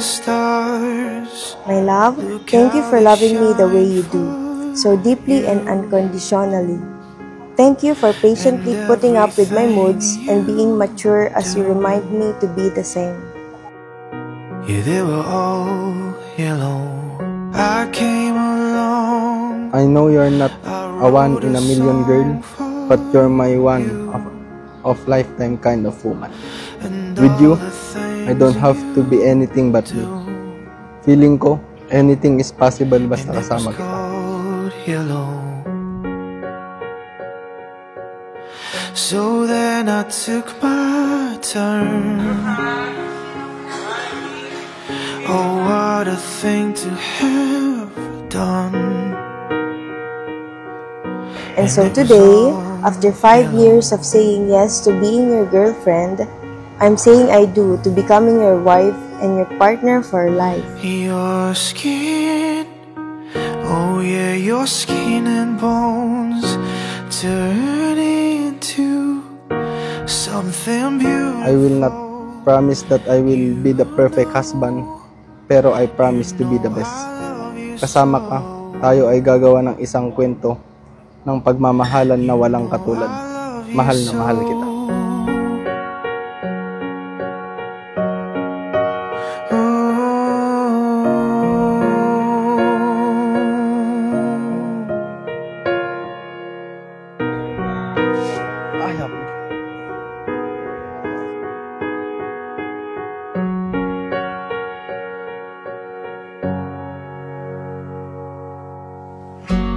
stars. My love, thank you for loving me the way you do, so deeply and unconditionally. Thank you for patiently putting up with my moods and being mature as you remind me to be the same. Yeah, they were all yellow. I came along. I know you're not a one in a million girl, but you're my one of lifetime kind of woman. With you, I don't have to be anything but me. Feeling ko, anything is possible basta kasama kita. So then I took my turn. Oh, what a thing to have done. And so today, after 5 years of saying yes to being your girlfriend, I'm saying I do to becoming your wife and your partner for life. Your skin, oh yeah, your skin and bones turn into something beautiful. I will not promise that I will be the perfect husband, pero I promise to be the best. Kasama ka, tayo ay gagawa ng isang kwento ng pagmamahalan na walang katulad. Mahal na mahal kita.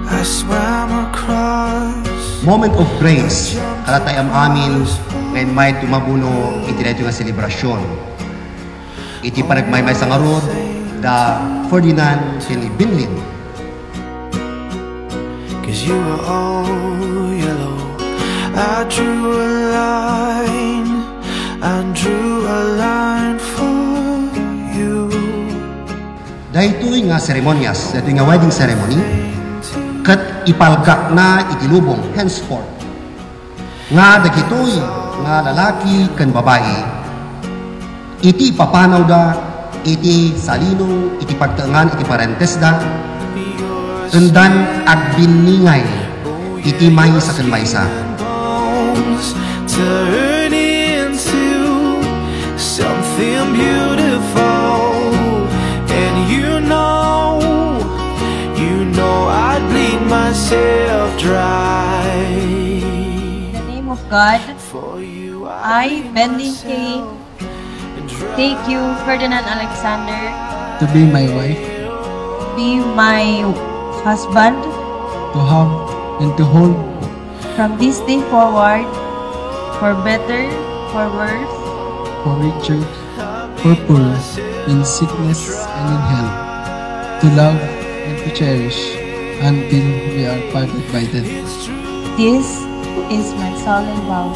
I swam across. Moment of praise, kalatayam amin, ngayon may tumabuno, iti na ito nga selebrasyon. Iti panagmaymay sa ngarod, da Ferdinand ken Binlin. Cause you were all yellow. I drew a line for you. Dahil nga seremonyas, dahil nga wedding ceremony, kat ipalgak na itilubong henceforth. Nga dagitoy nga lalaki kan babae, iti papanaw da, iti salinong, iti pagtaangan, iti parentes da, tundan agbiningay, iti maysa kan maysa. Turn into something beautiful, and you know I'd bleed myself dry. In the name of God, I, Benlin K, take you, Ferdinand Alexander, to be my wife, be my husband, to have and to hold from this day forward, for better, for worse, for richer, for poorer, in sickness and in health, to love and to cherish until we are parted by death. This is my solemn vow.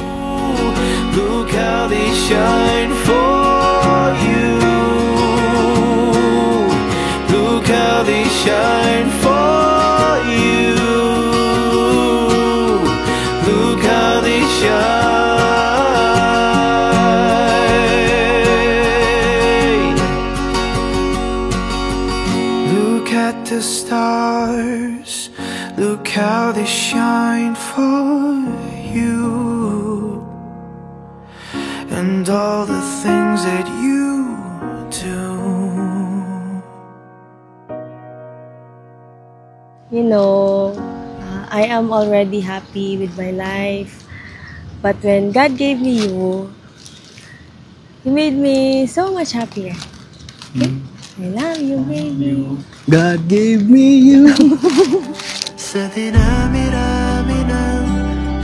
Look how they shine for you. Look how they shine for you. Look how they shine. Look at the stars. Look how they shine for you. And all the things that you do. You know, I am already happy with my life. But when God gave me you, He made me so much happier. Okay? I love you, baby. God gave me you. Sa dinami-rami ng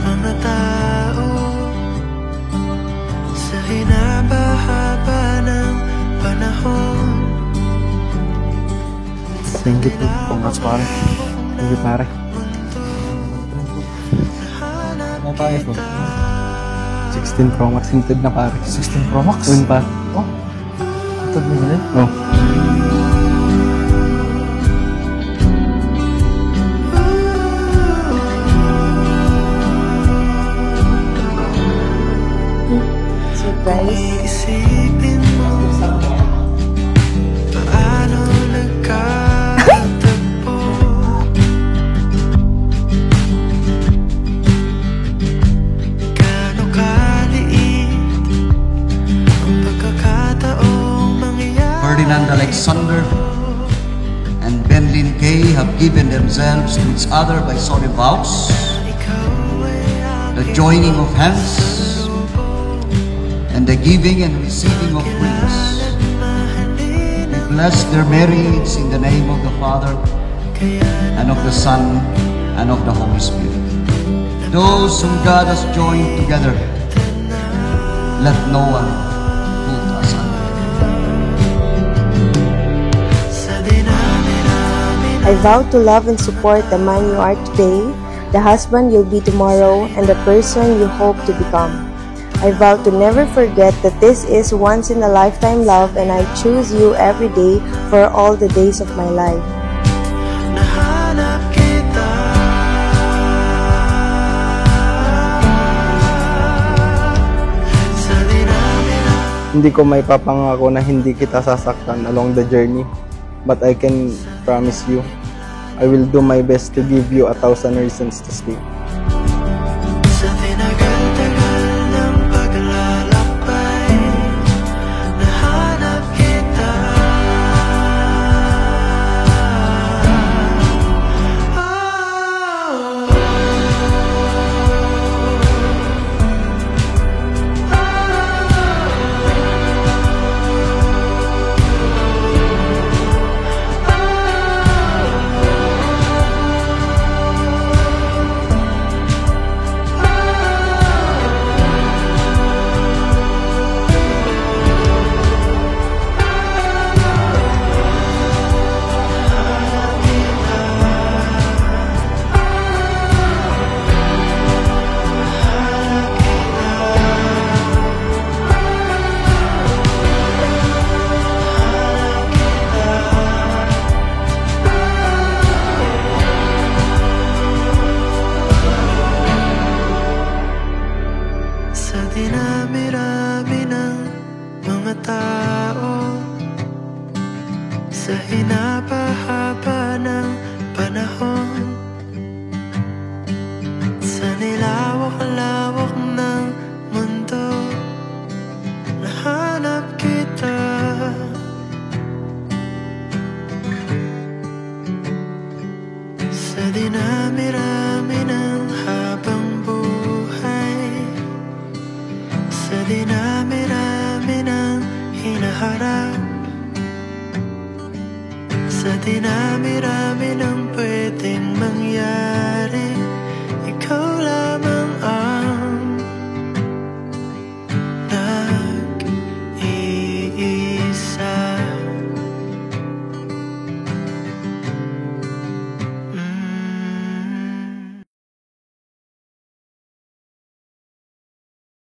mga tao, sa hinaba-haba ng panahon. Thank you po. Congrats pare. Thank you pare. Ano pa iPhone? 16 Pro Max hinted na pare. 16 Pro Max? Yun pa. Oh, hinted mo yun? Oh. Surprise. Isipin mo and Benlin Kay have given themselves to each other by solemn vows, the joining of hands, and the giving and receiving of rings. We bless their marriage in the name of the Father, and of the Son, and of the Holy Spirit. Those whom God has joined together, let no one put asunder. I vow to love and support the man you are today, the husband you'll be tomorrow, and the person you hope to become. I vow to never forget that this is once-in-a-lifetime love, and I choose you every day for all the days of my life. Nahanap kita sa dinami-rami. Hindi ko may papangako na hindi kita sasaktan along the journey, but I can promise you, I will do my best to give you 1,000 reasons to stay. Sa tinagal-tagal ng paglalakbay, nahanap kita. Sa dinami-rami ng mga tao, sa hinapa-haba ng panahon, sa nilawak-lawak ng mundo, nahanap kita. Sa dinami-rami ng habang buhay, sa dinami-rami ng hinaharap, sa dinami-rami ng pwedeng mangyari,